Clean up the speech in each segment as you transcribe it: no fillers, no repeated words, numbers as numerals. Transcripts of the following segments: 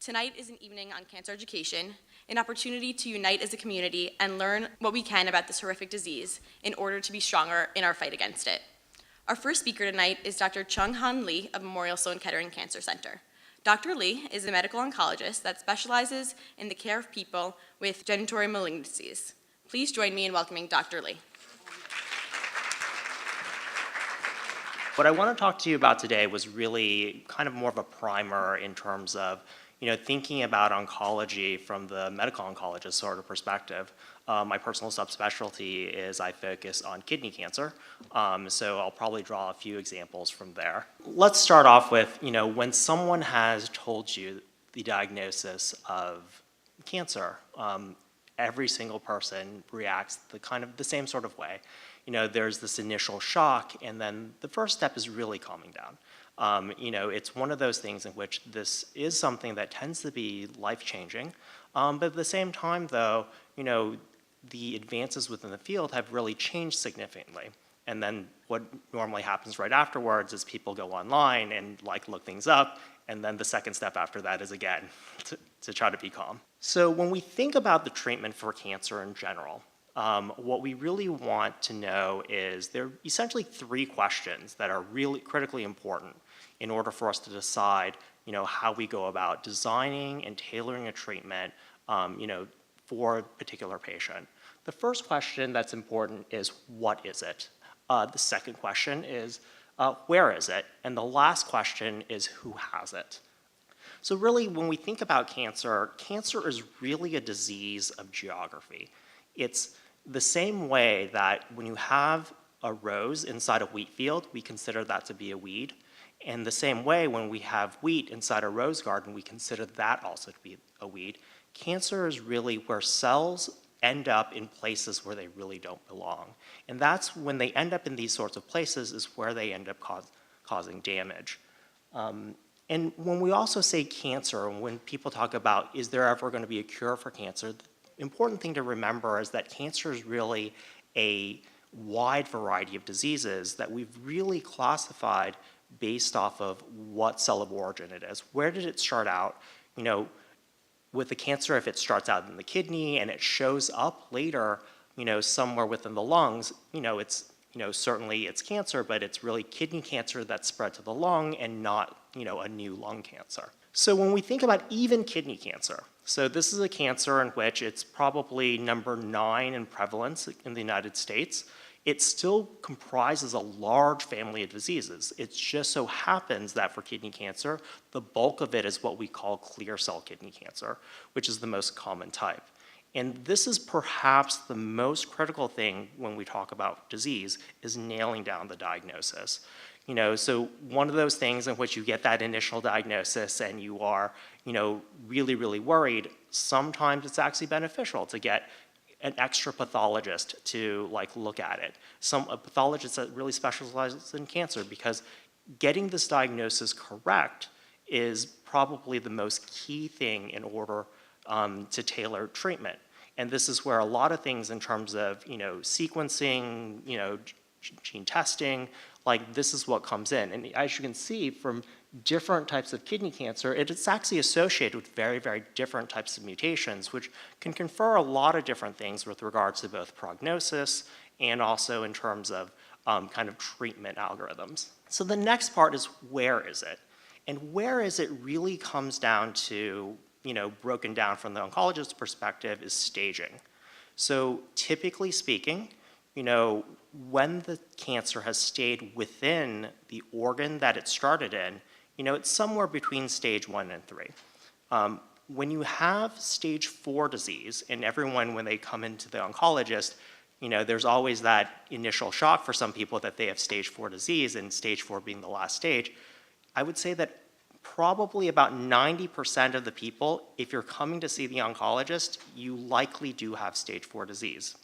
Tonight is an evening on cancer education, an opportunity to unite as a community and learn what we can about this horrific disease in order to be stronger in our fight against it. Our first speaker tonight is Dr. Chung-Han Lee of Memorial Sloan Kettering Cancer Center. Dr. Lee is a medical oncologist that specializes in the care of people with genitourinary malignancies. Please join me in welcoming Dr. Lee. What I want to talk to you about today was really kind of more of a primer in terms of thinking about oncology from the medical oncologist sort of perspective. My personal subspecialty is I focus on kidney cancer, so I'll probably draw a few examples from there. Let's start off with, when someone has told you the diagnosis of cancer, every single person reacts the same sort of way. There's this initial shock, and then the first step is really calming down. It's one of those things in which this is something that tends to be life-changing, but at the same time, though, the advances within the field have really changed significantly. And then what normally happens right afterwards is people go online and look things up, and then the second step after that is again to try to be calm. So when we think about the treatment for cancer in general, what we really want to know is there are essentially three questions that are really critically important in order for us to decide, how we go about designing and tailoring a treatment, for a particular patient. The first question that's important is, what is it? The second question is, where is it? And the last question is, who has it? So really, when we think about cancer, cancer is really a disease of geography. It's the same way that when you have a rose inside a wheat field, we consider that to be a weed. And the same way when we have wheat inside a rose garden, we consider that also to be a weed. Cancer is really where cells end up in places where they really don't belong. And that's when they end up in these sorts of places is where they end up causing damage. And when we also say cancer, and when people talk about, is there ever going to be a cure for cancer, the important thing to remember is that cancer is really a wide variety of diseases that we've really classified based off of what cell of origin it is. Where did it start out? With the cancer, if it starts out in the kidney and it shows up later, somewhere within the lungs, it's, certainly it's cancer, but it's really kidney cancer that's spread to the lung and not, a new lung cancer. So when we think about even kidney cancer, so this is a cancer in which it's probably number 9 in prevalence in the United States. It still comprises a large family of diseases. It just so happens that for kidney cancer, the bulk of it is what we call clear cell kidney cancer, which is the most common type. And this is perhaps the most critical thing when we talk about disease, is nailing down the diagnosis. So one of those things in which you get that initial diagnosis and you are, really, really worried, sometimes it's actually beneficial to get an extra pathologist to look at it. A pathologist that really specializes in cancer, because getting this diagnosis correct is probably the most key thing in order to tailor treatment. And this is where a lot of things in terms of sequencing, gene testing, this is what comes in. And as you can see from different types of kidney cancer, it's actually associated with very, very different types of mutations, which can confer a lot of different things with regards to both prognosis and also in terms of kind of treatment algorithms. So the next part is, where is it? And where is it really comes down to, broken down from the oncologist's perspective, is staging. So typically speaking, when the cancer has stayed within the organ that it started in, it's somewhere between stage 1 and 3. When you have stage 4 disease, and everyone, when they come into the oncologist, there's always that initial shock for some people that they have stage 4 disease, and stage 4 being the last stage. I would say that probably about 90% of the people, if you're coming to see the oncologist, you likely do have stage 4 disease.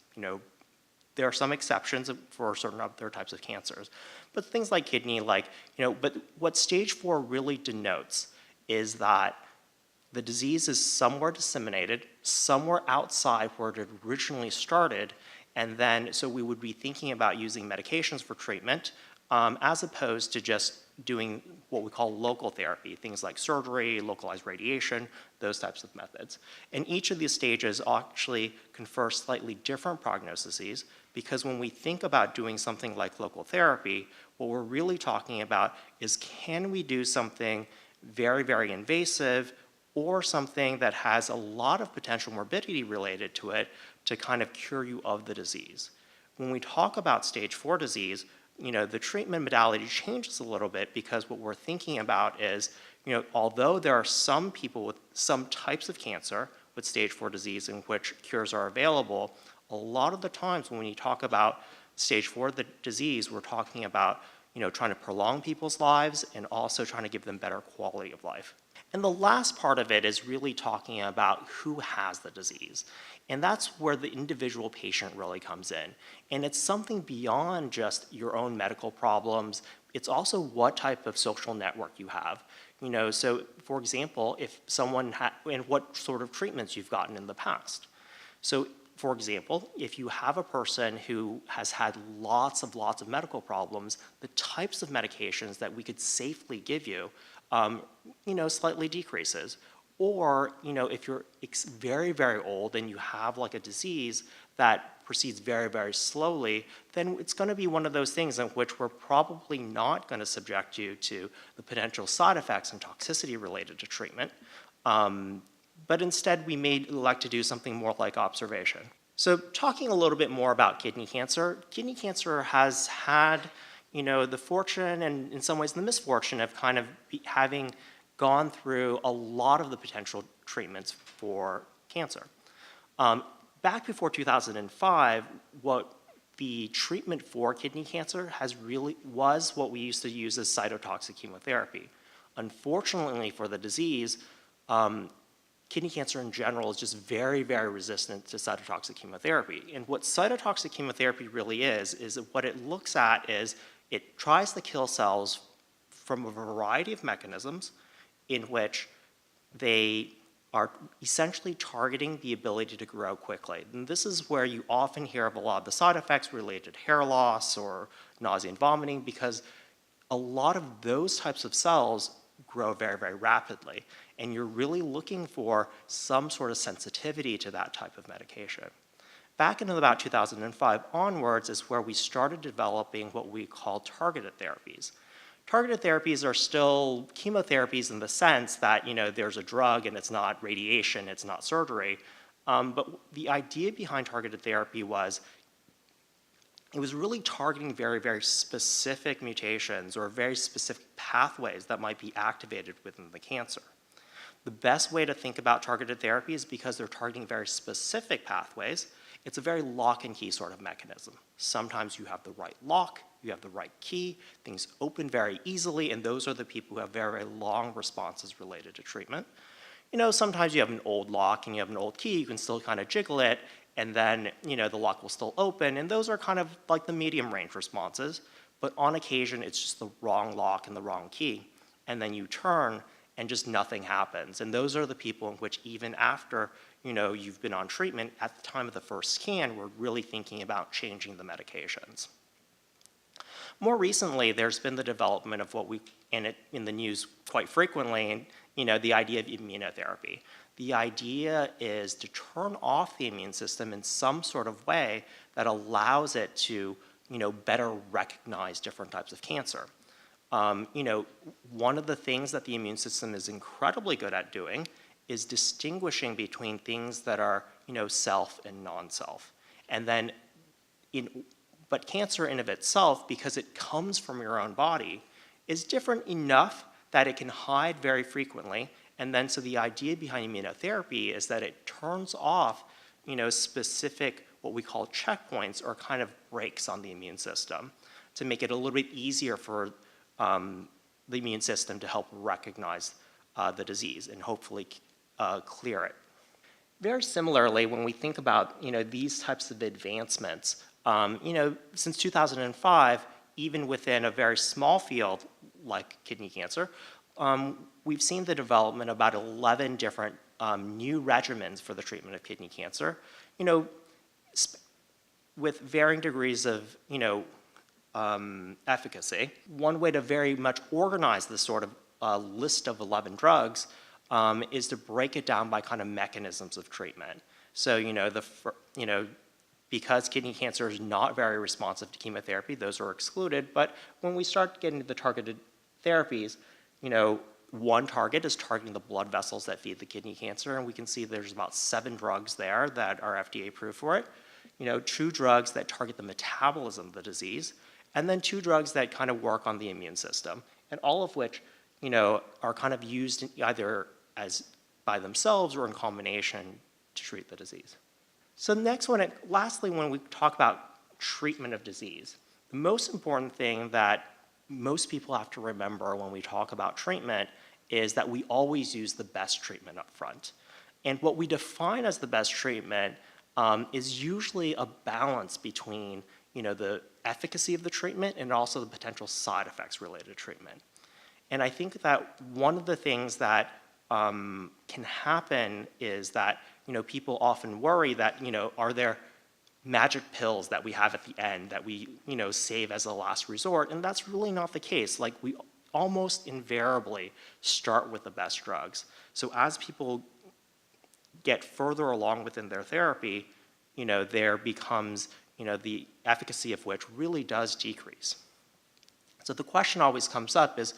There are some exceptions for certain other types of cancers. But things like kidney, but what stage 4 really denotes is that the disease is somewhere disseminated, somewhere outside where it originally started, and then, so we would be thinking about using medications for treatment, as opposed to just doing what we call local therapy, things like surgery, localized radiation, those types of methods. And each of these stages actually confer slightly different prognoses, because when we think about doing something like local therapy, what we're really talking about is, can we do something very, very invasive or something that has a lot of potential morbidity related to it to kind of cure you of the disease? When we talk about stage 4 disease, the treatment modality changes a little bit, because what we're thinking about is, although there are some people with some types of cancer with stage 4 disease in which cures are available, a lot of the times when you talk about stage 4 disease, we're talking about, trying to prolong people's lives and also trying to give them better quality of life. And the last part of it is really talking about who has the disease. And that's where the individual patient really comes in. And it's something beyond just your own medical problems. It's also what type of social network you have. So for example, if someone and what sort of treatments you've gotten in the past. So for example, if you have a person who has had lots of medical problems, the types of medications that we could safely give you, slightly decreases. Or, if you're very, very old and you have like a disease that proceeds very, very slowly, then it's going to be one of those things in which we're probably not going to subject you to the potential side effects and toxicity related to treatment. But instead, we may elect to do something more like observation. So talking a little bit more about kidney cancer has had, the fortune and in some ways the misfortune of kind of having gone through a lot of the potential treatments for cancer. Back before 2005, what the treatment for kidney cancer was what we used to use as cytotoxic chemotherapy. Unfortunately for the disease, kidney cancer in general is just very, very resistant to cytotoxic chemotherapy. And what cytotoxic chemotherapy really is what it looks at is it tries to kill cells from a variety of mechanisms in which they are essentially targeting the ability to grow quickly. And this is where you often hear of a lot of the side effects related to hair loss or nausea and vomiting, because a lot of those types of cells grow very, very rapidly. And you're really looking for some sort of sensitivity to that type of medication. Back in about 2005 onwards is where we started developing what we call targeted therapies. Targeted therapies are still chemotherapies in the sense that, there's a drug and it's not radiation, it's not surgery. But the idea behind targeted therapy was, it was really targeting very, very specific mutations or very specific pathways that might be activated within the cancer. The best way to think about targeted therapy is because they're targeting very specific pathways. It's a very lock and key sort of mechanism. Sometimes you have the right lock, you have the right key, things open very easily, and those are the people who have very, very long responses related to treatment. Sometimes you have an old lock and you have an old key, you can still kind of jiggle it, and then, the lock will still open, and those are kind of like the medium range responses, but on occasion it's just the wrong lock and the wrong key, and then you turn and just nothing happens. And those are the people in which even after, you've been on treatment, at the time of the first scan, we're really thinking about changing the medications. More recently, there's been the development of what in the news quite frequently, the idea of immunotherapy. The idea is to turn off the immune system in some sort of way that allows it to, better recognize different types of cancer. One of the things that the immune system is incredibly good at doing is distinguishing between things that are, self and non-self. And then, but cancer in of itself, because it comes from your own body, is different enough that it can hide very frequently. And then, so the idea behind immunotherapy is that it turns off, specific, what we call checkpoints or kind of brakes on the immune system to make it a little bit easier for the immune system to help recognize the disease and hopefully clear it. Very similarly, when we think about these types of advancements, since 2005, even within a very small field like kidney cancer, we've seen the development of about 11 different new regimens for the treatment of kidney cancer, with varying degrees of efficacy. One way to very much organize this sort of list of 11 drugs is to break it down by kind of mechanisms of treatment. So, because kidney cancer is not very responsive to chemotherapy, those are excluded. But when we start getting to the targeted therapies, one target is targeting the blood vessels that feed the kidney cancer, and we can see there's about 7 drugs there that are FDA approved for it. 2 drugs that target the metabolism of the disease, and then 2 drugs that kind of work on the immune system, and all of which, are kind of used either as by themselves or in combination to treat the disease. So lastly, when we talk about treatment of disease, the most important thing that most people have to remember when we talk about treatment is that we always use the best treatment up front. And what we define as the best treatment is usually a balance between the efficacy of the treatment and also the potential side effects related to treatment. And I think that one of the things that can happen is that people often worry that are there magic pills that we have at the end that we save as a last resort, and that's really not the case. Like, we almost invariably start with the best drugs. So as people get further along within their therapy, there becomes the efficacy of which really does decrease. So the question always comes up is,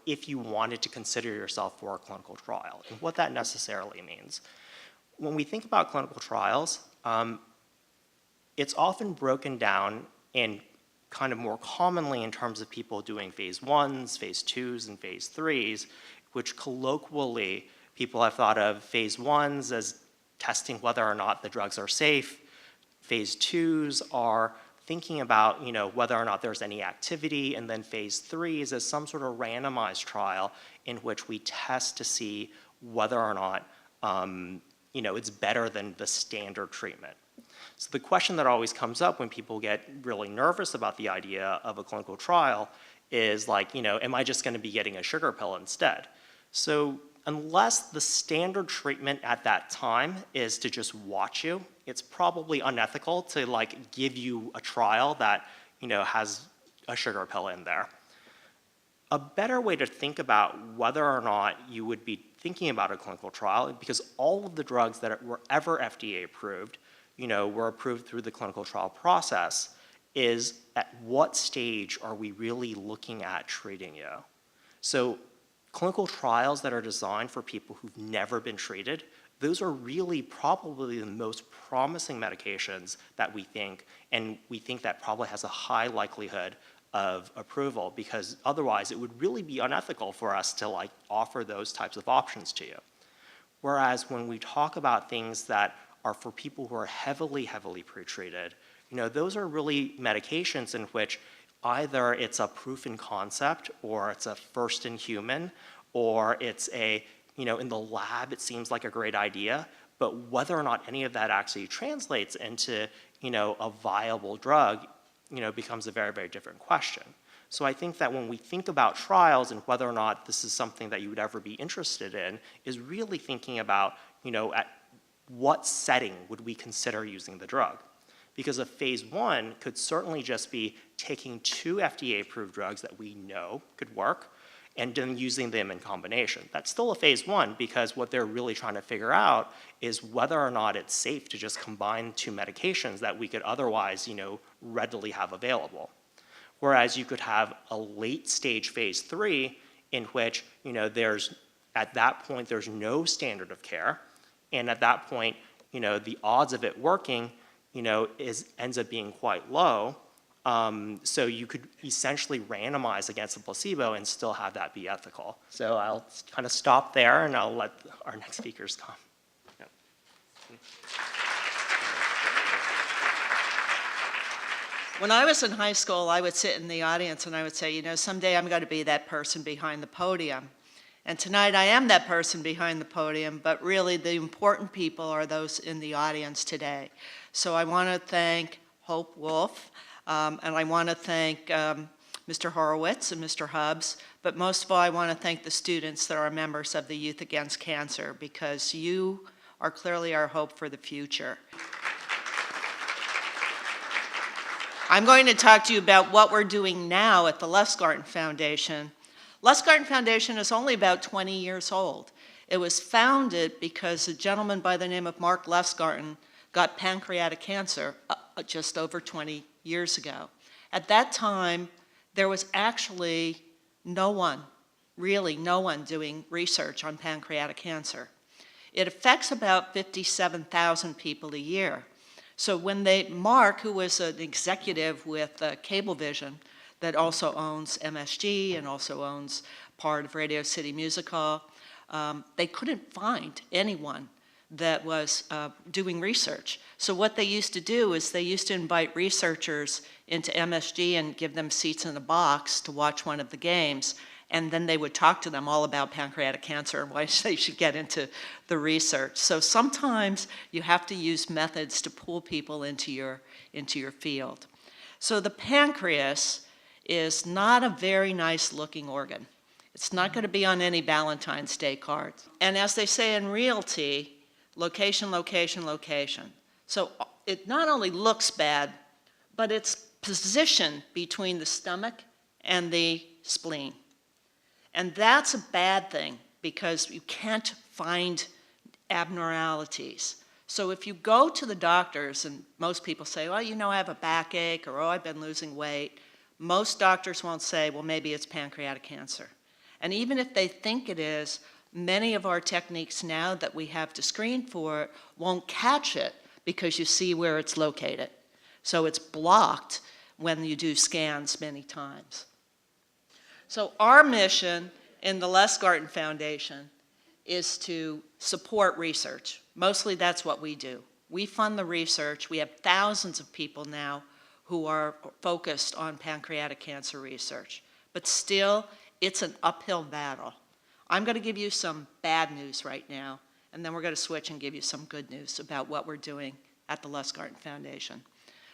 if you wanted to consider yourself for a clinical trial, and what that necessarily means. When we think about clinical trials, it's often broken down in kind of more commonly in terms of people doing phase 1s, phase 2s, and phase 3s, which colloquially people have thought of phase 1s as testing whether or not the drugs are safe. Phase 2s are thinking about whether or not there's any activity, and then phase 3s is some sort of randomized trial in which we test to see whether or not it's better than the standard treatment. So the question that always comes up when people get really nervous about the idea of a clinical trial is like, am I just going to be getting a sugar pill instead? So unless the standard treatment at that time is to just watch you, it's probably unethical to give you a trial that has a sugar pill in there. A better way to think about whether or not you would be thinking about a clinical trial, because all of the drugs that were ever FDA approved, were approved through the clinical trial process, is at what stage are we really looking at treating you? So clinical trials that are designed for people who've never been treated, those are really probably the most promising medications that we think, and we think that probably has a high likelihood of approval, because otherwise it would really be unethical for us to offer those types of options to you. Whereas when we talk about things that are for people who are heavily pretreated, those are really medications in which either it's a proof in concept, or it's a first in human, or it's in the lab it seems like a great idea, but whether or not any of that actually translates into, a viable drug, becomes a very different question. So I think that when we think about trials and whether or not this is something that you would ever be interested in, is really thinking about, at what setting would we consider using the drug? Because a phase 1 could certainly just be taking 2 FDA-approved drugs that we know could work and then using them in combination. That's still a phase 1, because what they're really trying to figure out is whether or not it's safe to just combine 2 medications that we could otherwise, readily have available. Whereas you could have a late-stage phase 3 in which, at that point, there's no standard of care, and at that point, the odds of it working, ends up being quite low. So you could essentially randomize against a placebo and still have that be ethical. So I'll kind of stop there, and I'll let our next speakers come. Yeah. When I was in high school, I would sit in the audience and I would say, someday I'm going to be that person behind the podium. And tonight I am that person behind the podium, but really the important people are those in the audience today. So I want to thank Hope Wolf, and I want to thank Mr. Horowitz and Mr. Hubbs, but most of all I want to thank the students that are members of the Youth Against Cancer, because you are clearly our hope for the future. I'm going to talk to you about what we're doing now at the Lustgarten Foundation. Lustgarten Foundation is only about 20 years old. It was founded because a gentleman by the name of Mark Lustgarten got pancreatic cancer just over 20 years ago. At that time, there was actually no one doing research on pancreatic cancer. It affects about 57,000 people a year. So when Mark, who was an executive with Cablevision, that also owns MSG and also owns part of Radio City Music Hall, they couldn't find anyone that was doing research. So what they used to do is they used to invite researchers into MSG and give them seats in a box to watch one of the games, and then they would talk to them all about pancreatic cancer and why they should get into the research. So sometimes you have to use methods to pull people into your field. So the pancreas is not a very nice looking organ. It's not going to be on any Valentine's Day cards. And as they say in realty, location, location, location. So it not only looks bad, but it's positioned between the stomach and the spleen. And that's a bad thing because you can't find abnormalities. So if you go to the doctors, and most people say, well, you know, I have a backache, or oh, I've been losing weight, most doctors won't say, well, maybe it's pancreatic cancer. And even if they think it is, many of our techniques now that we have to screen for it won't catch it because you see where it's located. So it's blocked when you do scans many times. So our mission in the Lustgarten Foundation is to support research. Mostly that's what we do. We fund the research. We have thousands of people now who are focused on pancreatic cancer research. But still, it's an uphill battle. I'm going to give you some bad news right now, and then we're going to switch and give you some good news about what we're doing at the Lustgarten Foundation.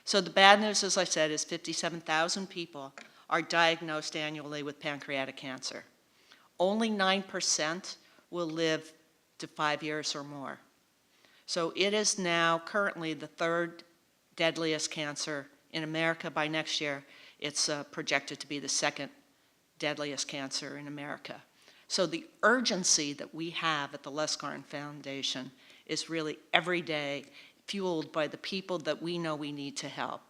So the bad news, as I said, is 57,000 people are diagnosed annually with pancreatic cancer. Only 9% will live to 5 years or more. So it is now currently the third deadliest cancer in America. By next year, it's projected to be the second deadliest cancer in America. So the urgency that we have at the Lustgarten Foundation is really every day fueled by the people that we know we need to help.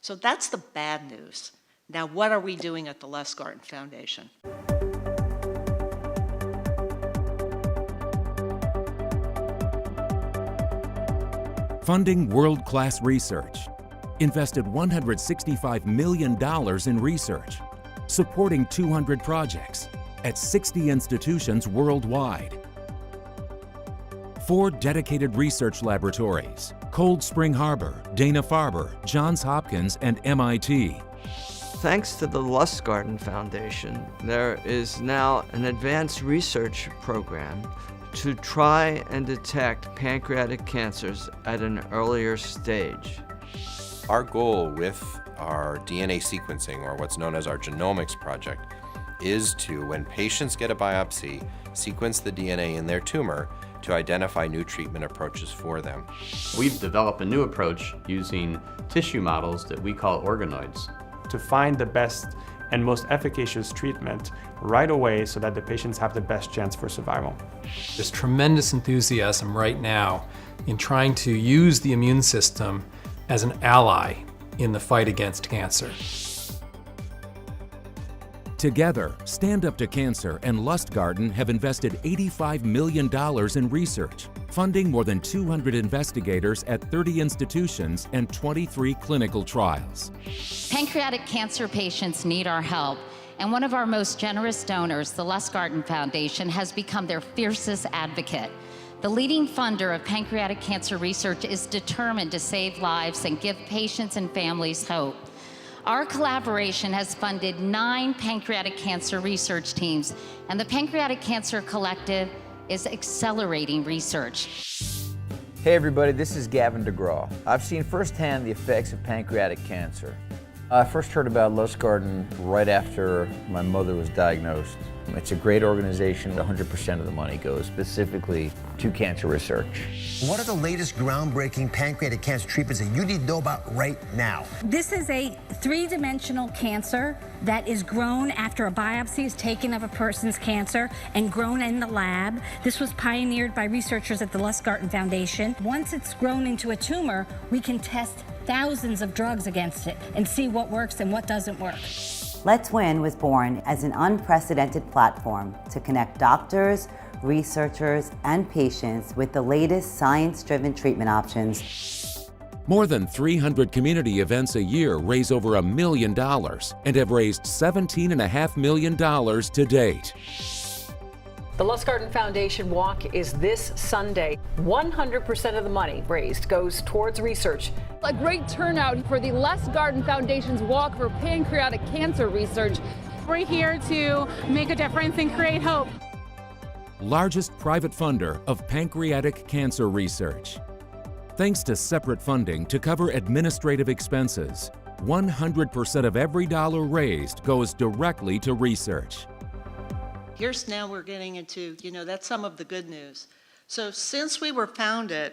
So that's the bad news. Now, what are we doing at the Lustgarten Foundation? Funding world-class research. Invested $165 million in research. Supporting 200 projects at 60 institutions worldwide. 4 dedicated research laboratories: Cold Spring Harbor, Dana-Farber, Johns Hopkins, and MIT. Thanks to the Lustgarten Foundation, there is now an advanced research program to try and detect pancreatic cancers at an earlier stage. Our goal with our DNA sequencing, or what's known as our genomics project, is to, when patients get a biopsy, sequence the DNA in their tumor to identify new treatment approaches for them. We've developed a new approach using tissue models that we call organoids to find the best and most efficacious treatment right away so that the patients have the best chance for survival. There's tremendous enthusiasm right now in trying to use the immune system as an ally in the fight against cancer. Together, Stand Up to Cancer and Lustgarten have invested $85 million in research, funding more than 200 investigators at 30 institutions and 23 clinical trials. Pancreatic cancer patients need our help, and one of our most generous donors, the Lustgarten Foundation, has become their fiercest advocate. The leading funder of pancreatic cancer research is determined to save lives and give patients and families hope. Our collaboration has funded 9 pancreatic cancer research teams, and the Pancreatic Cancer Collective is accelerating research. Hey everybody, this is Gavin DeGraw. I've seen firsthand the effects of pancreatic cancer. I first heard about Lustgarten right after my mother was diagnosed. It's a great organization. 100% of the money goes specifically to cancer research. What are the latest groundbreaking pancreatic cancer treatments that you need to know about right now? This is a three-dimensional cancer that is grown after a biopsy is taken of a person's cancer and grown in the lab. This was pioneered by researchers at the Lustgarten Foundation. Once it's grown into a tumor, we can test thousands of drugs against it and see what works and what doesn't work. Let's Win was born as an unprecedented platform to connect doctors, researchers, and patients with the latest science-driven treatment options. More than 300 community events a year raise over $1 million and have raised $17.5 million to date. The Lustgarten Foundation Walk is this Sunday. 100% of the money raised goes towards research. A great turnout for the Lustgarten Foundation's Walk for Pancreatic Cancer Research. We're here to make a difference and create hope. Largest private funder of pancreatic cancer research. Thanks to separate funding to cover administrative expenses, 100% of every dollar raised goes directly to research. Here's now we're getting into, that's some of the good news. So since we were founded,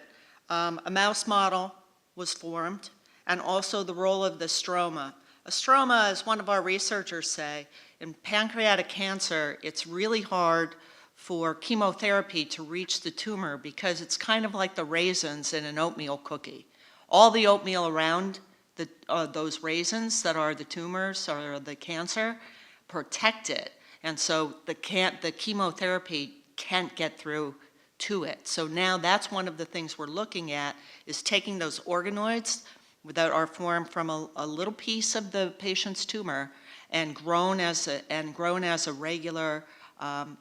a mouse model was formed, and also the role of the stroma. A stroma, as one of our researchers say, in pancreatic cancer, it's really hard for chemotherapy to reach the tumor because it's kind of like the raisins in an oatmeal cookie. All the oatmeal around those raisins that are the tumors or the cancer protect it. And so the chemotherapy can't get through to it. So now that's one of the things we're looking at, is taking those organoids that are formed from a little piece of the patient's tumor and grown as a regular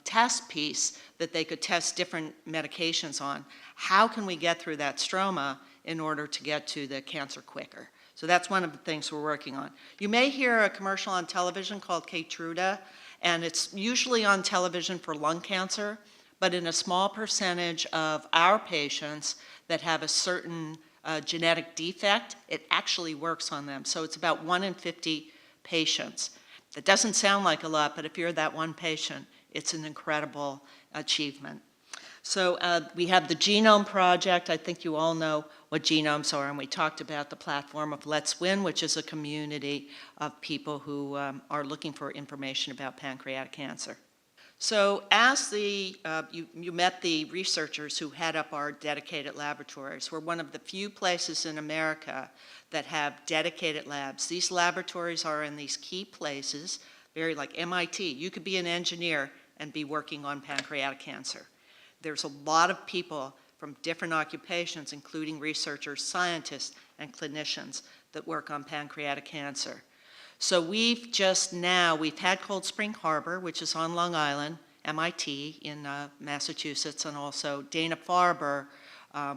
test piece that they could test different medications on. How can we get through that stroma in order to get to the cancer quicker? So that's one of the things we're working on. You may hear a commercial on television called Keytruda, and it's usually on television for lung cancer, but in a small percentage of our patients that have a certain genetic defect, it actually works on them. So it's about 1 in 50 patients. That doesn't sound like a lot, but if you're that one patient, it's an incredible achievement. So we have the Genome Project. I think you all know what genomes are, and we talked about the platform of Let's Win, which is a community of people who are looking for information about pancreatic cancer. So as you met the researchers who head up our dedicated laboratories. We're one of the few places in America that have dedicated labs. These laboratories are in these key places, very like MIT. You could be an engineer and be working on pancreatic cancer. There's a lot of people from different occupations, including researchers, scientists, and clinicians that work on pancreatic cancer. So we've had Cold Spring Harbor, which is on Long Island, MIT in Massachusetts, and also Dana-Farber,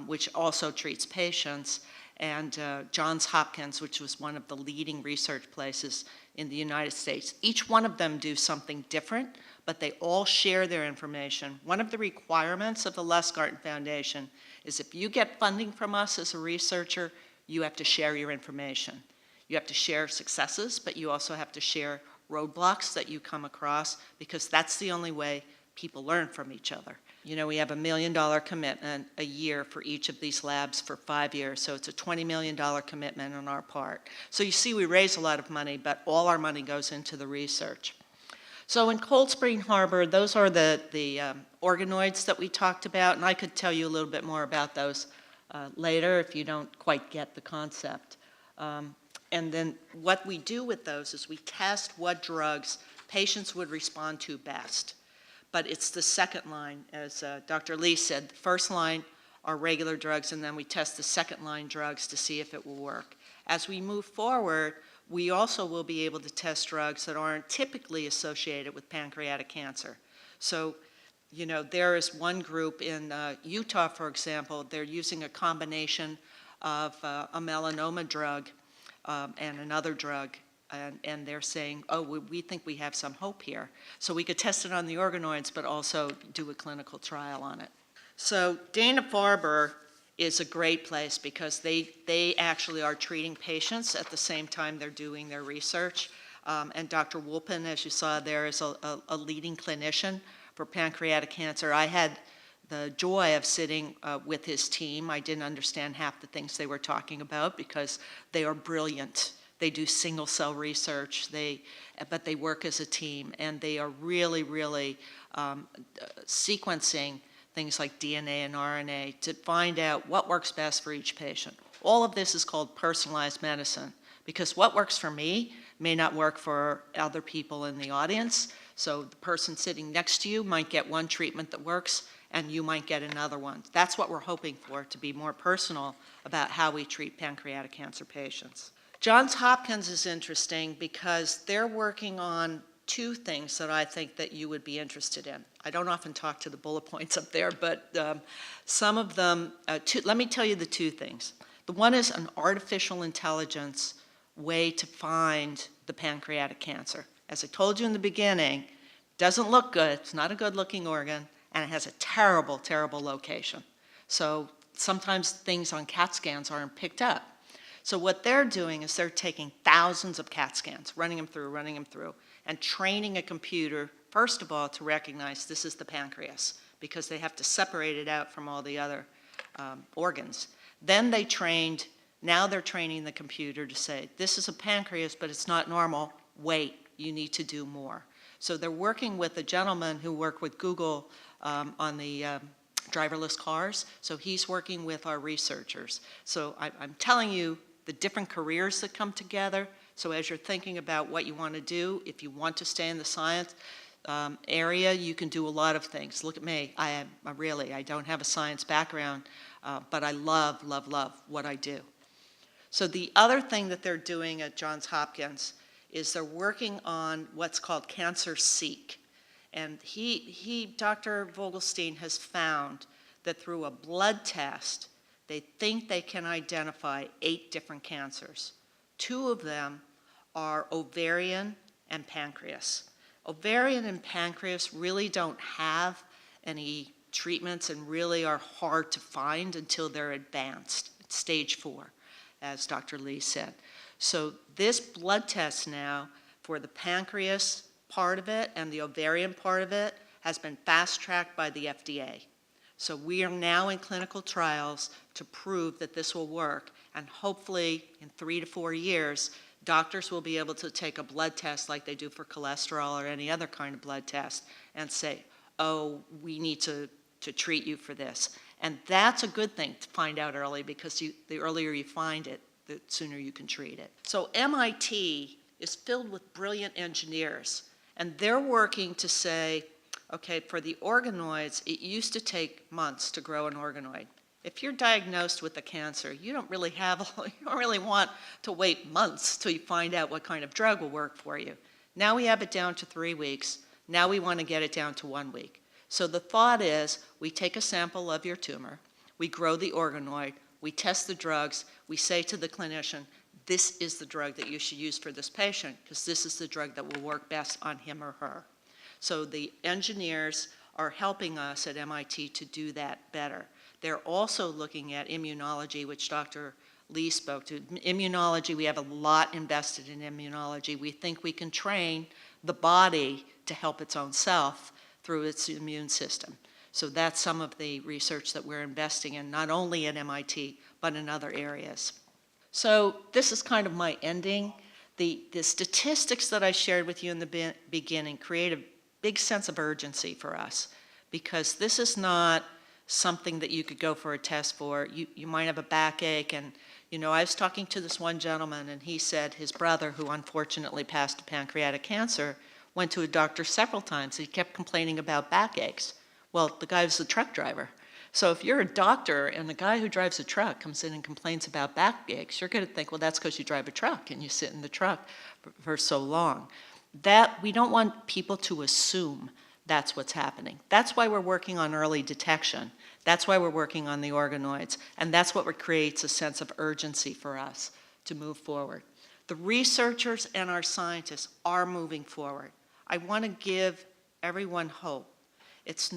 which also treats patients, and Johns Hopkins, which was one of the leading research places in the United States. Each one of them do something different, but they all share their information. One of the requirements of the Lustgarten Foundation is if you get funding from us as a researcher, you have to share your information. You have to share successes, but you also have to share roadblocks that you come across, because that's the only way people learn from each other. We have $1 million commitment a year for each of these labs for 5 years, so it's a $20 million commitment on our part. So you see, we raise a lot of money, but all our money goes into the research. So in Cold Spring Harbor, those are the organoids that we talked about, and I could tell you a little bit more about those later if you don't quite get the concept. And then what we do with those is we test what drugs patients would respond to best. But it's the second line, as Dr. Lee said. The first line are regular drugs, and then we test the second line drugs to see if it will work. As we move forward, we also will be able to test drugs that aren't typically associated with pancreatic cancer. So, there is one group in Utah, for example, they're using a combination of a melanoma drug and another drug, and they're saying, oh, we think we have some hope here. So we could test it on the organoids, but also do a clinical trial on it. So Dana-Farber is a great place because they actually are treating patients at the same time they're doing their research. And Dr. Woolpin, as you saw there, is a leading clinician for pancreatic cancer. I had the joy of sitting with his team. I didn't understand half the things they were talking about because they are brilliant. They do single cell research, but they work as a team, and they are really, really sequencing things like DNA and RNA to find out what works best for each patient. All of this is called personalized medicine, because what works for me may not work for other people in the audience. So the person sitting next to you might get one treatment that works, and you might get another one. That's what we're hoping for, to be more personal about how we treat pancreatic cancer patients. Johns Hopkins is interesting because they're working on two things that I think that you would be interested in. I don't often talk to the bullet points up there, but some of them, let me tell you the two things. The one is an artificial intelligence way to find the pancreatic cancer. As I told you in the beginning, doesn't look good, it's not a good looking organ, and it has a terrible, terrible location. So sometimes things on CAT scans aren't picked up. So what they're doing is they're taking thousands of CAT scans, running them through, and training a computer, first of all, to recognize this is the pancreas, because they have to separate it out from all the other organs. Then now they're training the computer to say, this is a pancreas, but it's not normal. Wait, you need to do more. So they're working with a gentleman who worked with Google on the driverless cars. So he's working with our researchers. So I'm telling you the different careers that come together. So as you're thinking about what you want to do, if you want to stay in the science area, you can do a lot of things. Look at me. I don't have a science background, but I love, love, love what I do. So the other thing that they're doing at Johns Hopkins is they're working on what's called Cancer-Seek. And Dr. Vogelstein has found that through a blood test, they think they can identify 8 different cancers. 2 of them are ovarian and pancreas. Ovarian and pancreas really don't have any treatments and really are hard to find until they're advanced, stage 4, as Dr. Lee said. So this blood test now for the pancreas part of it and the ovarian part of it has been fast-tracked by the FDA. So we are now in clinical trials to prove that this will work, and hopefully in 3 to 4 years, doctors will be able to take a blood test like they do for cholesterol or any other kind of blood test and say, oh, we need to treat you for this. And that's a good thing to find out early, because the earlier you find it, the sooner you can treat it. So MIT is filled with brilliant engineers, and they're working to say, okay, for the organoids, it used to take months to grow an organoid. If you're diagnosed with a cancer, you don't really want to wait months till you find out what kind of drug will work for you. Now we have it down to 3 weeks. Now we want to get it down to 1 week. So the thought is, we take a sample of your tumor, we grow the organoid, we test the drugs, we say to the clinician, this is the drug that you should use for this patient, because this is the drug that will work best on him or her. So the engineers are helping us at MIT to do that better. They're also looking at immunology, which Dr. Lee spoke to. Immunology, we have a lot invested in immunology. We think we can train the body to help its own self through its immune system. So that's some of the research that we're investing in, not only at MIT, but in other areas. So this is kind of my ending. The statistics that I shared with you in the beginning create a big sense of urgency for us, because this is not something that you could go for a test for. You might have a backache, and I was talking to this one gentleman, and he said his brother, who unfortunately passed to pancreatic cancer, went to a doctor several times. He kept complaining about backaches. Well, the guy was a truck driver. So if you're a doctor and the guy who drives a truck comes in and complains about backaches, you're going to think, well, that's because you drive a truck and you sit in the truck for so long. We don't want people to assume that's what's happening. That's why we're working on early detection. That's why we're working on the organoids. And that's what creates a sense of urgency for us to move forward. The researchers and our scientists are moving forward. I want to give everyone hope. It's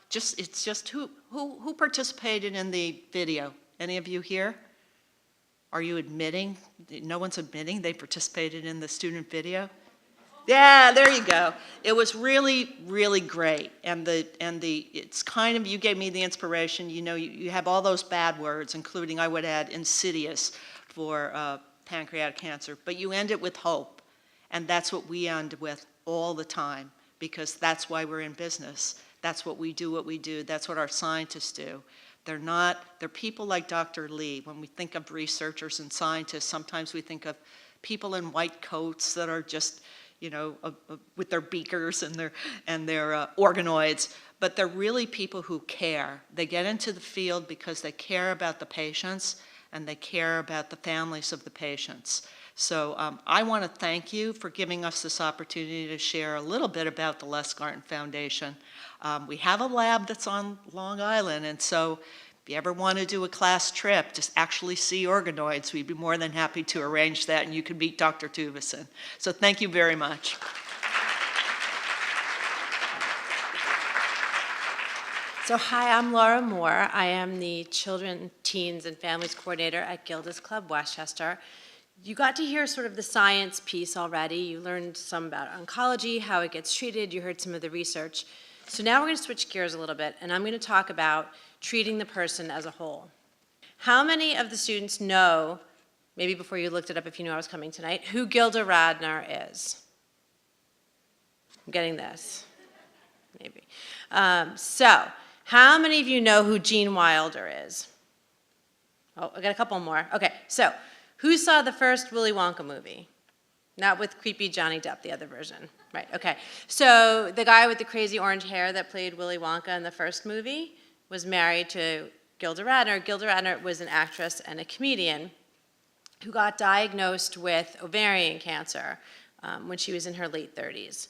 just who participated in the video? Any of you here? Are you admitting? No one's admitting they participated in the student video? Yeah, there you go. It was really, really great. And it's kind of, you gave me the inspiration. You know, you have all those bad words, including, I would add, insidious for pancreatic cancer, but you end it with hope. And that's what we end with all the time, because that's why we're in business. That's what we do. That's what our scientists do. They're people like Dr. Lee. When we think of researchers and scientists, sometimes we think of people in white coats that are just, you know, with their beakers and their organoids, but they're really people who care. They get into the field because they care about the patients and they care about the families of the patients. So I want to thank you for giving us this opportunity to share a little bit about the Les Garten Foundation. We have a lab that's on Long Island, and so if you ever want to do a class trip, just actually see organoids, we'd be more than happy to arrange that, and you can meet Dr. Tuvison. So thank you very much. So hi, I'm Laura Moore. I am the Children, Teens, and Families Coordinator at Gilda's Club Westchester. You got to hear sort of the science piece already. You learned some about oncology, how it gets treated. You heard some of the research. So now we're going to switch gears a little bit, and I'm going to talk about treating the person as a whole. How many of the students know, maybe before you looked it up if you knew I was coming tonight, who Gilda Radner is? I'm getting this, maybe. So how many of you know who Gene Wilder is? Oh, I got a couple more. Okay, so who saw the first Willy Wonka movie? Not with creepy Johnny Depp, the other version. Right, okay. So the guy with the crazy orange hair that played Willy Wonka in the first movie was married to Gilda Radner. Gilda Radner was an actress and a comedian who got diagnosed with ovarian cancer when she was in her late 30s.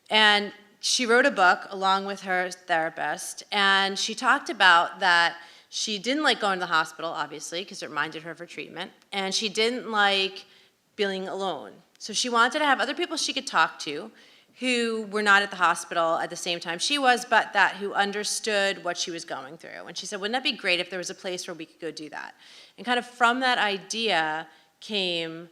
And she wrote a book along with her therapist, and she talked about that she didn't like going to the hospital, obviously, because it reminded her of her treatment, and she didn't like being alone. So she wanted to have other people she could talk to who were not at the hospital at the same time she was, but who understood what she was going through. And she said, wouldn't that be great if there was a place where we could go do that? And kind of from that idea came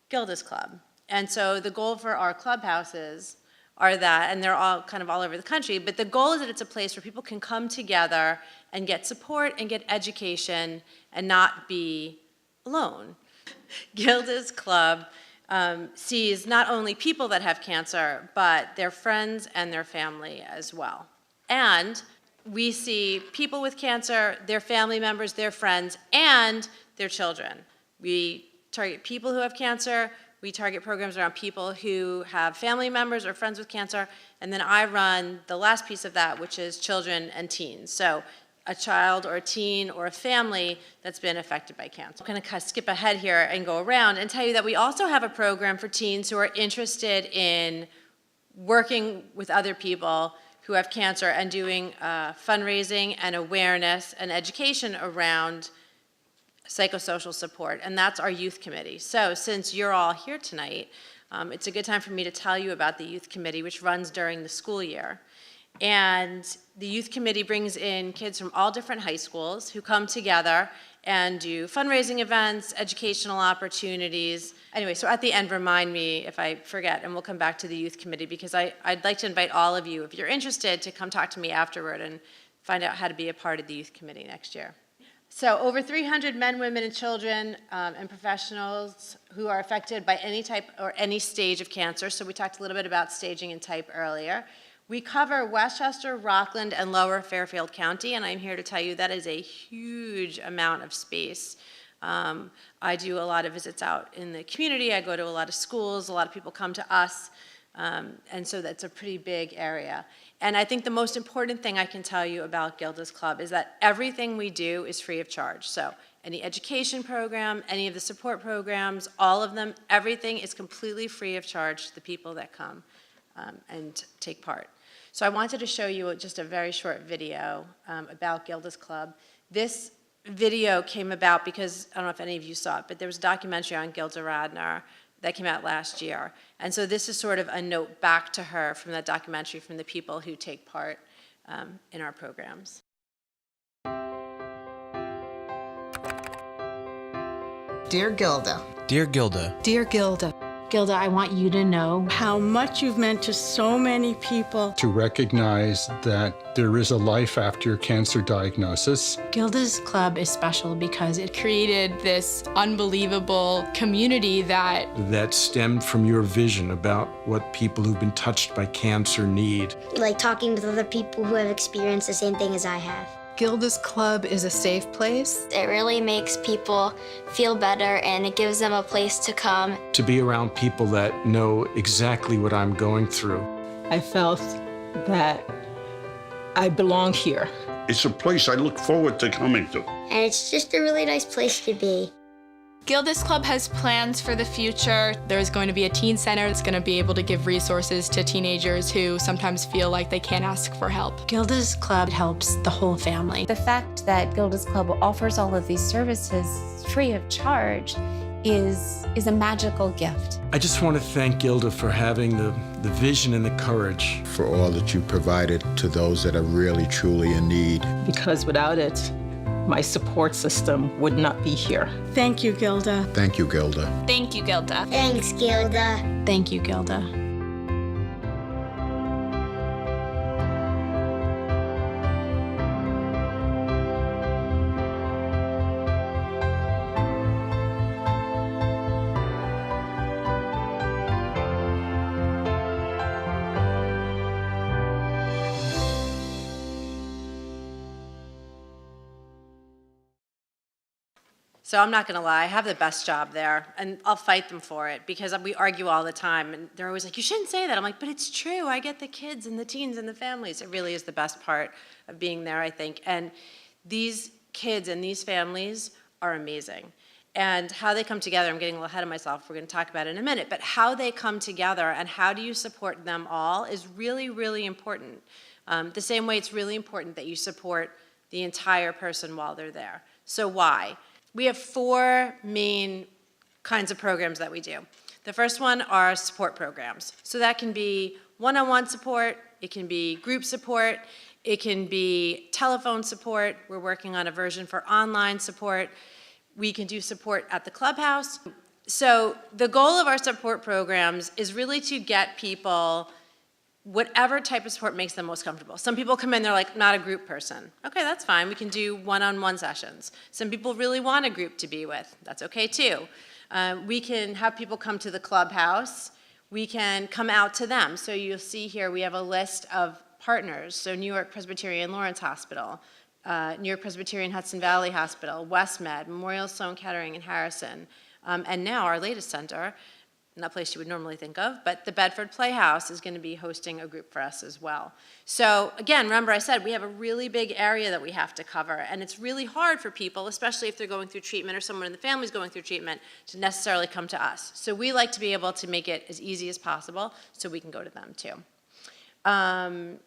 Gilda's Club. And so the goal for our clubhouses are that, and they're all kind of all over the country, but the goal is that it's a place where people can come together and get support and get education and not be alone. Gilda's Club sees not only people that have cancer, but their friends and their family as well. And we see people with cancer, their family members, their friends, and their children. We target people who have cancer. We target programs around people who have family members or friends with cancer. And then I run the last piece of that, which is children and teens. So a child or a teen or a family that's been affected by cancer. I'm going to kind of skip ahead here and go around and tell you that we also have a program for teens who are interested in working with other people who have cancer and doing fundraising and awareness and education around psychosocial support, and that's our youth committee. So since you're all here tonight, it's a good time for me to tell you about the youth committee, which runs during the school year. And the youth committee brings in kids from all different high schools who come together and do fundraising events, educational opportunities. Anyway, so at the end, remind me if I forget, and we'll come back to the youth committee, because I'd like to invite all of you, if you're interested, to come talk to me afterward and find out how to be a part of the youth committee next year. So over 300 men, women, and children and professionals who are affected by any type or any stage of cancer. So we talked a little bit about staging and type earlier. We cover Westchester, Rockland, and Lower Fairfield County, and I'm here to tell you that is a huge amount of space. I do a lot of visits out in the community. I go to a lot of schools. A lot of people come to us, and so that's a pretty big area. And I think the most important thing I can tell you about Gilda's Club is that everything we do is free of charge. So any education program, any of the support programs, all of them, everything is completely free of charge to the people that come and take part. So I wanted to show you just a very short video about Gilda's Club. This video came about because, I don't know if any of you saw it, but there was a documentary on Gilda Radner that came out last year. And so this is sort of a note back to her from that documentary, from the people who take part in our programs. Dear Gilda. Dear Gilda. Dear Gilda. Gilda, I want you to know how much you've meant to so many people. To recognize that there is a life after cancer diagnosis. Gilda's Club is special because it created this unbelievable community that stemmed from your vision about what people who've been touched by cancer need. Like talking with other people who have experienced the same thing as I have. Gilda's Club is a safe place. It really makes people feel better and it gives them a place to come. To be around people that know exactly what I'm going through. I felt that I belong here. It's a place I look forward to coming to. And it's just a really nice place to be. Gilda's Club has plans for the future. There's going to be a teen center that's going to be able to give resources to teenagers who sometimes feel like they can't ask for help. Gilda's Club helps the whole family. The fact that Gilda's Club offers all of these services free of charge is a magical gift. I just want to thank Gilda for having the vision and the courage. For all that you provided to those that are really, truly in need. Because without it, my support system would not be here. Thank you, Gilda. Thank you, Gilda. Thank you, Gilda. Thanks, Gilda. Thank you, Gilda. So I'm not gonna lie, I have the best job there, and I'll fight them for it, because we argue all the time, and they're always like, you shouldn't say that. I'm like, but it's true, I get the kids and the teens and the families. It really is the best part of being there, I think. And these kids and these families are amazing. And how they come together, I'm getting a little ahead of myself, we're gonna talk about it in a minute, but how they come together and how do you support them all is really, really important. The same way it's really important that you support the entire person while they're there. So why? We have 4 main kinds of programs that we do. The first one are support programs. So that can be one-on-one support, it can be group support, it can be telephone support. We're working on a version for online support. We can do support at the clubhouse. So the goal of our support programs is really to get people whatever type of support makes them most comfortable. Some people come in, they're like, not a group person. Okay, that's fine, we can do one-on-one sessions. Some people really want a group to be with. That's okay too. We can have people come to the clubhouse. We can come out to them. So you'll see here, we have a list of partners. So New York Presbyterian Lawrence Hospital, New York Presbyterian Hudson Valley Hospital, WestMed, Memorial Sloan Kettering in Harrison, and now our latest center, not a place you would normally think of, but the Bedford Playhouse is going to be hosting a group for us as well. So again, remember I said we have a really big area that we have to cover, and it's really hard for people, especially if they're going through treatment or someone in the family is going through treatment, to necessarily come to us. So we like to be able to make it as easy as possible so we can go to them too. And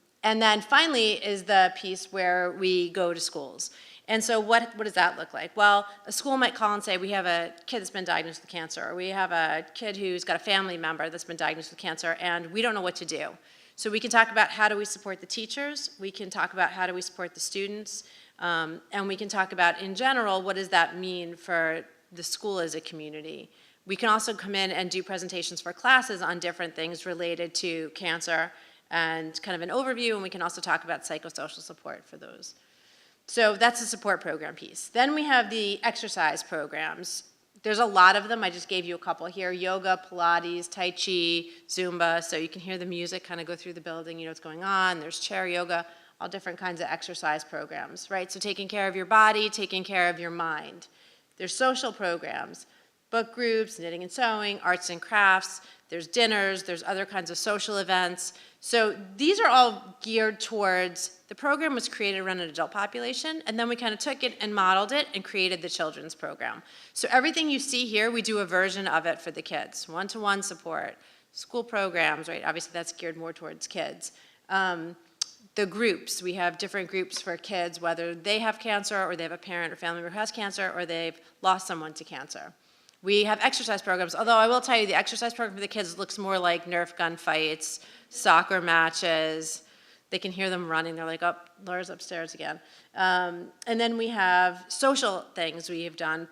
then finally is the piece where we go to schools. And so what does that look like? Well, a school might call and say, we have a kid that's been diagnosed with cancer, or we have a kid who's got a family member that's been diagnosed with cancer, and we don't know what to do. So we can talk about how do we support the teachers, we can talk about how do we support the students, and we can talk about, in general, what does that mean for the school as a community. We can also come in and do presentations for classes on different things related to cancer, and kind of an overview, and we can also talk about psychosocial support for those. So that's the support program piece. Then we have the exercise programs. There's a lot of them. I just gave you a couple here. Yoga, Pilates, Tai Chi, Zumba. So you can hear the music kind of go through the building. You know what's going on. There's chair yoga, all different kinds of exercise programs, right? So taking care of your body, taking care of your mind. There's social programs, book groups, knitting and sewing, arts and crafts. There's dinners. There's other kinds of social events. So these are all geared towards, the program was created around an adult population, and then we kind of took it and modeled it and created the children's program. So everything you see here, we do a version of it for the kids. One-to-one support, school programs, right? Obviously that's geared more towards kids. The groups, we have different groups for kids, whether they have cancer or they have a parent or family member who has cancer or they've lost someone to cancer. We have exercise programs, although I will tell you the exercise program for the kids looks more like Nerf gun fights, soccer matches. They can hear them running. They're like, oh, Laura's upstairs again. And then we have social things we have done,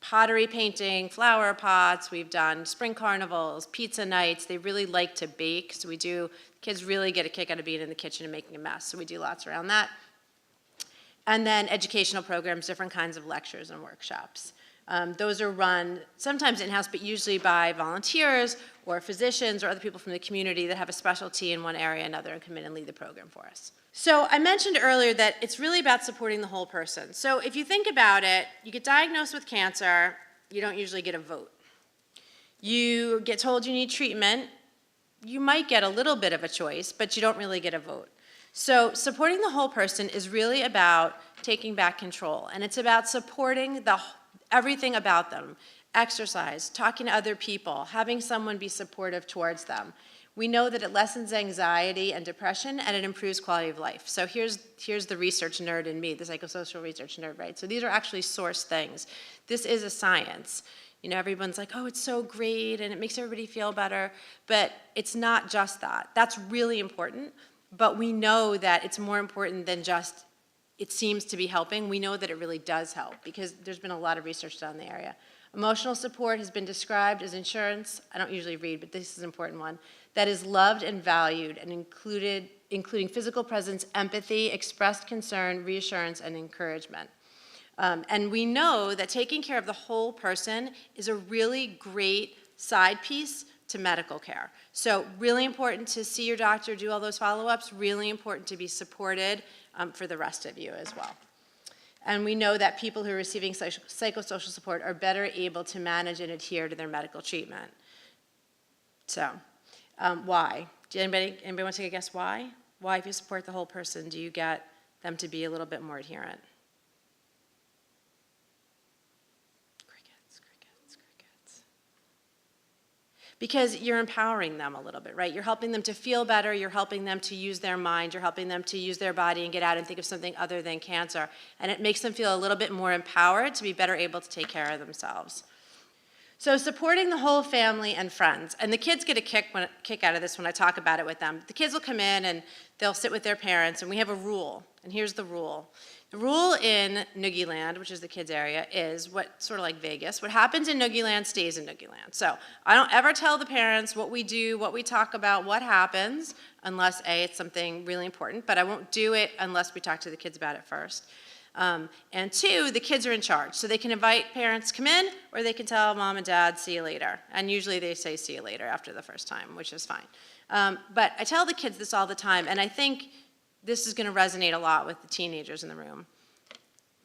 pottery painting, flower pots. We've done spring carnivals, pizza nights. They really like to bake, so kids really get a kick out of being in the kitchen and making a mess, so we do lots around that. And then educational programs, different kinds of lectures and workshops. Those are run sometimes in-house, but usually by volunteers or physicians or other people from the community that have a specialty in one area or another and come in and lead the program for us. So I mentioned earlier that it's really about supporting the whole person. So if you think about it, you get diagnosed with cancer, you don't usually get a vote. You get told you need treatment, you might get a little bit of a choice, but you don't really get a vote. So supporting the whole person is really about taking back control, and it's about supporting everything about them. Exercise, talking to other people, having someone be supportive towards them. We know that it lessens anxiety and depression, and it improves quality of life. So here's the research nerd in me, the psychosocial research nerd, right? So these are actually source things. This is a science. You know, everyone's like, oh, it's so great, and it makes everybody feel better, but it's not just that. That's really important, but we know that it's more important than just it seems to be helping. We know that it really does help because there's been a lot of research done in the area. Emotional support has been described as insurance, I don't usually read, but this is an important one, that is loved and valued and including physical presence, empathy, expressed concern, reassurance, and encouragement. And we know that taking care of the whole person is a really great side piece to medical care. So really important to see your doctor, do all those follow-ups, really important to be supported for the rest of you as well. And we know that people who are receiving psychosocial support are better able to manage and adhere to their medical treatment. So, why? Anybody want to take a guess why? Why, if you support the whole person, do you get them to be a little bit more adherent? Because you're empowering them a little bit, right? You're helping them to feel better, you're helping them to use their mind, you're helping them to use their body and get out and think of something other than cancer. And it makes them feel a little bit more empowered to be better able to take care of themselves. So supporting the whole family and friends. And the kids get a kick out of this when I talk about it with them. The kids will come in and they'll sit with their parents, and we have a rule. And here's the rule. The rule in Noogie Land, which is the kids' area, is sort of like Vegas. What happens in Noogie Land stays in Noogie Land. So I don't ever tell the parents what we do, what we talk about, what happens, unless A, it's something really important, but I won't do it unless we talk to the kids about it first. And two, the kids are in charge. So they can invite parents to come in, or they can tell mom and dad, see you later. And usually they say see you later after the first time, which is fine. But I tell the kids this all the time, and I think this is going to resonate a lot with the teenagers in the room.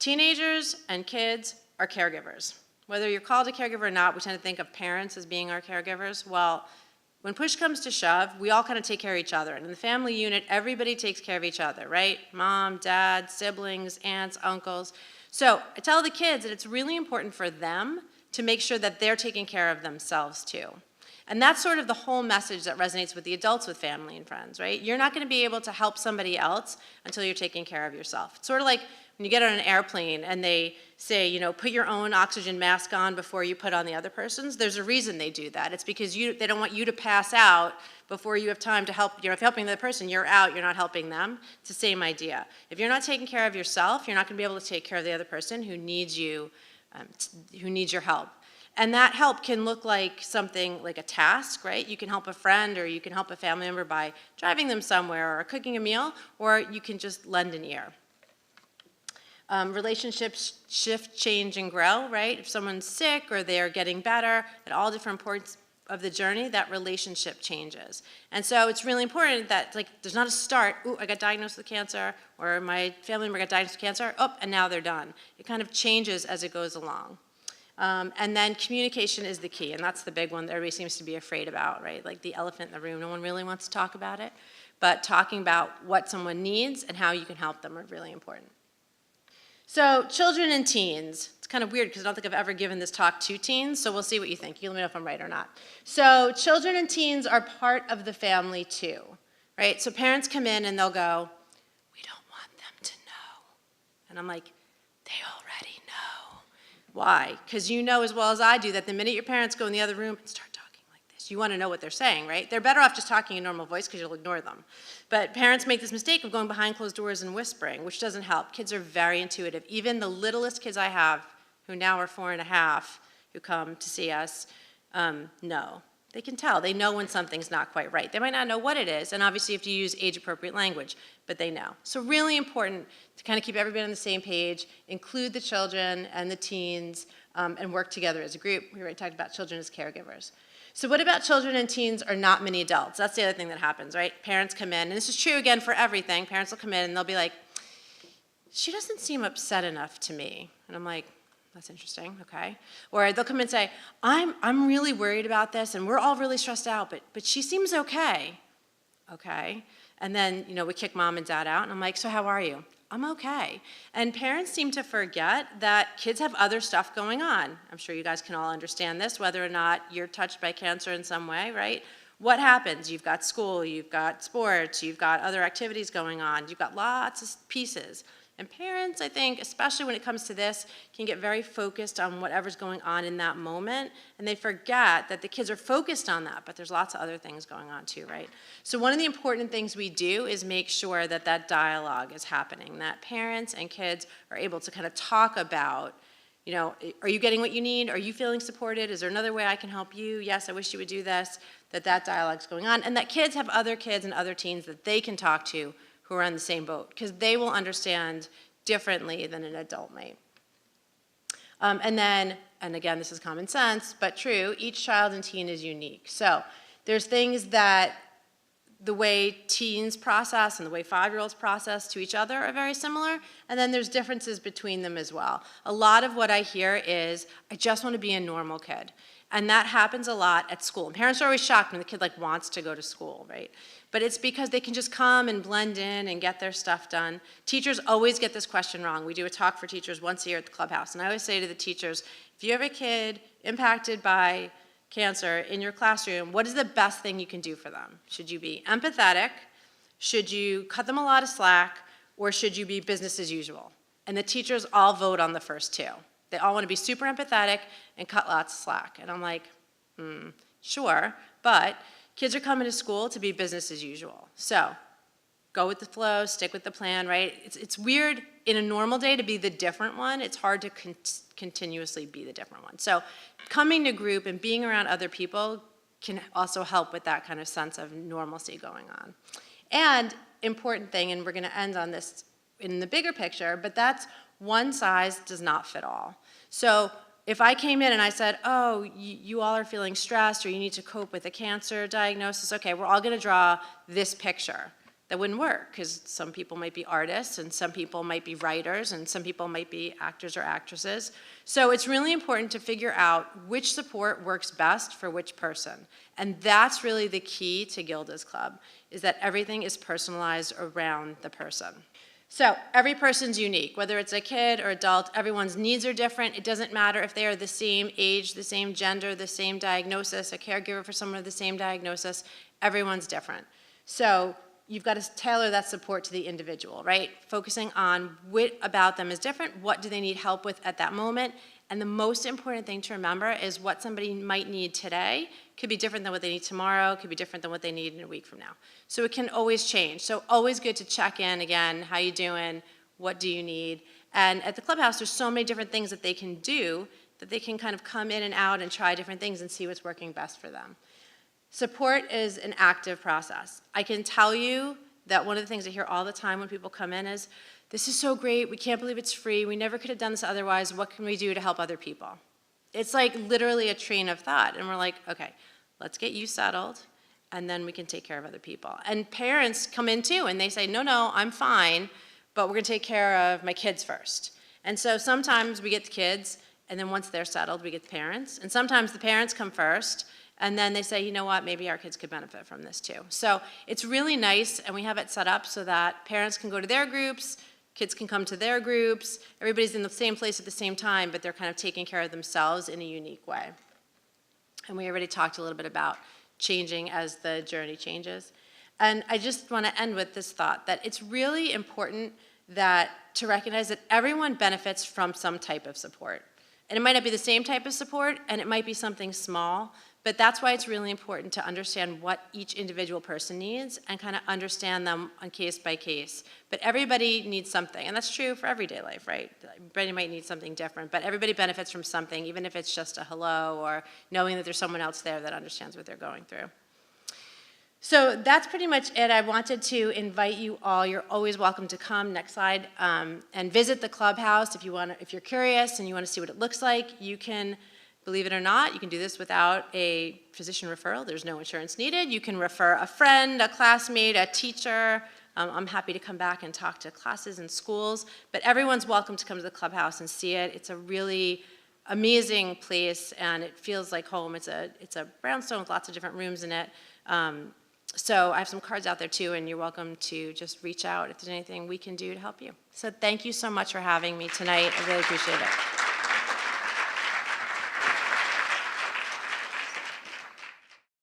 Teenagers and kids are caregivers. Whether you're called a caregiver or not, we tend to think of parents as being our caregivers. Well, when push comes to shove, we all kind of take care of each other. And in the family unit, everybody takes care of each other, right? Mom, dad, siblings, aunts, uncles. So I tell the kids that it's really important for them to make sure that they're taking care of themselves too. And that's sort of the whole message that resonates with the adults with family and friends, right? You're not going to be able to help somebody else until you're taking care of yourself. It's sort of like when you get on an airplane and they say, you know, put your own oxygen mask on before you put on the other person's. There's a reason they do that. It's because they don't want you to pass out before you have time to help. You know, if you're helping the other person, you're out, you're not helping them. It's the same idea. If you're not taking care of yourself, you're not going to be able to take care of the other person who needs you, who needs your help. And that help can look like something like a task, right? You can help a friend or you can help a family member by driving them somewhere or cooking a meal, or you can just lend an ear. Relationships shift, change, and grow, right? If someone's sick or they're getting better at all different points of the journey, that relationship changes. And so it's really important that there's not a start, ooh, I got diagnosed with cancer, or my family member got diagnosed with cancer, oh, and now they're done. It kind of changes as it goes along. And then communication is the key, and that's the big one that everybody seems to be afraid about, right? Like the elephant in the room, no one really wants to talk about it, but talking about what someone needs and how you can help them are really important. So children and teens, it's kind of weird because I don't think I've ever given this talk to teens, so we'll see what you think. You let me know if I'm right or not. So children and teens are part of the family too, right? So parents come in and they'll go, we don't want them to know. And I'm like, they already know. Why? Because you know as well as I do that the minute your parents go in the other room and start talking like this, you want to know what they're saying, right? They're better off just talking in normal voice because you'll ignore them. But parents make this mistake of going behind closed doors and whispering, which doesn't help. Kids are very intuitive. Even the littlest kids I have who now are 4.5, who come to see us, know. They can tell. They know when something's not quite right. They might not know what it is, and obviously you have to use age-appropriate language, but they know. So really important to kind of keep everybody on the same page, include the children and the teens, and work together as a group. We already talked about children as caregivers. So what about children and teens are not mini adults? That's the other thing that happens, right? Parents come in, and this is true again for everything. Parents will come in and they'll be like, she doesn't seem upset enough to me. And I'm like, that's interesting, okay. Or they'll come in and say, I'm really worried about this and we're all really stressed out, but she seems okay. Okay. And then, you know, we kick mom and dad out and I'm like, so how are you? I'm okay. And parents seem to forget that kids have other stuff going on. I'm sure you guys can all understand this, whether or not you're touched by cancer in some way, right? What happens? You've got school, you've got sports, you've got other activities going on, you've got lots of pieces. And parents, I think, especially when it comes to this, can get very focused on whatever's going on in that moment, and they forget that the kids are focused on that, but there's lots of other things going on too, right? So one of the important things we do is make sure that that dialogue is happening, that parents and kids are able to kind of talk about, you know, are you getting what you need? Are you feeling supported? Is there another way I can help you? Yes, I wish you would do this, that dialogue's going on, and that kids have other kids and other teens that they can talk to who are on the same boat, because they will understand differently than an adult might. And again, this is common sense, but true, each child and teen is unique. So there's things that the way teens process and the way 5-year-olds process to each other are very similar, and then there's differences between them as well. A lot of what I hear is, I just want to be a normal kid. And that happens a lot at school. And parents are always shocked when the kid wants to go to school, right? But it's because they can just come and blend in and get their stuff done. Teachers always get this question wrong. We do a talk for teachers once a year at the clubhouse. And I always say to the teachers, if you have a kid impacted by cancer in your classroom, what is the best thing you can do for them? Should you be empathetic? Should you cut them a lot of slack? Or should you be business as usual? And the teachers all vote on the first two. They all want to be super empathetic and cut lots of slack. And I'm like, sure, but kids are coming to school to be business as usual. So go with the flow, stick with the plan, right? It's weird in a normal day to be the different one. It's hard to continuously be the different one. So coming to group and being around other people can also help with that kind of sense of normalcy going on. And important thing, and we're going to end on this in the bigger picture, but that's one size does not fit all. So if I came in and I said, oh, you all are feeling stressed or you need to cope with a cancer diagnosis, okay, we're all going to draw this picture. That wouldn't work because some people might be artists and some people might be writers and some people might be actors or actresses. So it's really important to figure out which support works best for which person. And that's really the key to Gilda's Club, is that everything is personalized around the person. So every person's unique, whether it's a kid or adult, everyone's needs are different. It doesn't matter if they are the same age, the same gender, the same diagnosis, a caregiver for someone with the same diagnosis, everyone's different. So you've got to tailor that support to the individual, right? Focusing on what about them is different, what do they need help with at that moment, and the most important thing to remember is what somebody might need today could be different than what they need tomorrow, could be different than what they need in a week from now. So it can always change. So always good to check in again, how you doing, what do you need? And at the clubhouse, there's so many different things that they can do that they can kind of come in and out and try different things and see what's working best for them. Support is an active process. I can tell you that one of the things I hear all the time when people come in is, this is so great, we can't believe it's free, we never could have done this otherwise, what can we do to help other people? It's like literally a train of thought, and we're like, okay, let's get you settled, and then we can take care of other people. And parents come in too, and they say, no, I'm fine, but we're gonna take care of my kids first. And so sometimes we get the kids, and then once they're settled, we get the parents, and sometimes the parents come first, and then they say, you know what, maybe our kids could benefit from this too. So it's really nice, and we have it set up so that parents can go to their groups, kids can come to their groups, everybody's in the same place at the same time, but they're kind of taking care of themselves in a unique way. And we already talked a little bit about changing as the journey changes. And I just want to end with this thought, that it's really important to recognize that everyone benefits from some type of support. And it might not be the same type of support, and it might be something small, But that's why it's really important to understand what each individual person needs and kind of understand them on case by case. But everybody needs something, and that's true for everyday life, right? Everybody might need something different, but everybody benefits from something, even if it's just a hello or knowing that there's someone else there that understands what they're going through. So that's pretty much it. I wanted to invite you all. You're always welcome to come, next slide, and visit the clubhouse if you're curious and you want to see what it looks like. You can, believe it or not, you can do this without a physician referral. There's no insurance needed. You can refer a friend, a classmate, a teacher. I'm happy to come back and talk to classes and schools, but everyone's welcome to come to the clubhouse and see it. It's a really amazing place, and it feels like home. It's a brownstone with lots of different rooms in it. So I have some cards out there too, and you're welcome to just reach out if there's anything we can do to help you. So thank you so much for having me tonight. I really appreciate it.